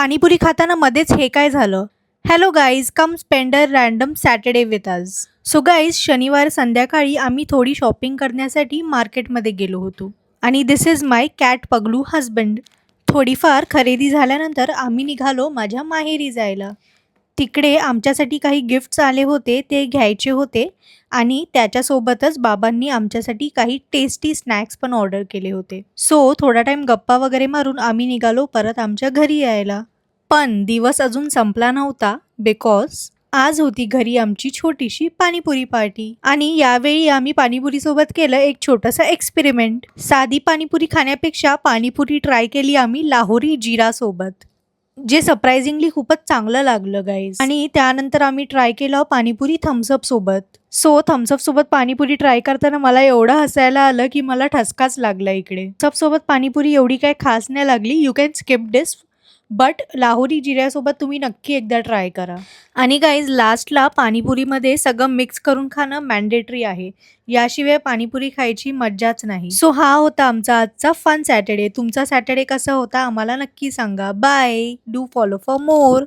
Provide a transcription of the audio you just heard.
पाणीपुरी खाताना मध्येच हे काय झालं? Hello guys, come spend a random Saturday with us. So guys, शनिवार संध्याकाळी आम्ही थोडी शॉपिंग करण्यासाठी मार्केटमध्ये गेलो होतो आणि दिस इज माय कॅट पगलू हजबंड. थोडीफार खरेदी झाल्यानंतर आम्ही निघालो माझ्या माहेरी जायला. तिकडे आमच्यासाठी काही गिफ्ट्स आले होते, ते घ्यायचे होते आणि त्याच्यासोबतच बाबांनी आमच्यासाठी काही टेस्टी स्नॅक्स पण ऑर्डर केले होते. सो थोडा टाइम गप्पा वगैरे मारून आम्ही निघालो परत आमच्या घरी यायला. पण दिवस अजून संपला नव्हता, बिकॉज आज होती घरी आमची छोटीशी पाणीपुरी पार्टी आणि यावेळी आम्ही पाणीपुरी सोबत केलं एक छोटंसं एक्सपेरिमेंट. साधी पाणीपुरी खाण्यापेक्षा पाणीपुरी ट्राय केली आम्ही लाहोरी जिरा सोबत, जे सरप्राइझिंगली खूपच चांगलं लागलं गाईज. आणि त्यानंतर आम्ही ट्राय केलं पाणीपुरी थम्सअप सोबत. सो थम्सअप सोबत पाणीपुरी ट्राय करताना मला एवढं हसायला आलं की मला ठसकाच लागला इकडे. थम्सअप सोबत पाणीपुरी एवढी काही खास नाही लागली, you can skip this, but Lahori जिऱ्यासोबत तुम्ही नक्की एकदा ट्राय करा. आणि गाईज, लास्टला पाणीपुरीमध्ये सगळं मिक्स करून खाणं मॅन्डेटरी आहे, याशिवाय पाणीपुरी खायची मज्जाच नाही. सो हा होता आमचा आजचा फन सॅटर्डे. तुमचा सॅटर्डे कसा होता आम्हाला नक्की सांगा. Bye, do follow for more.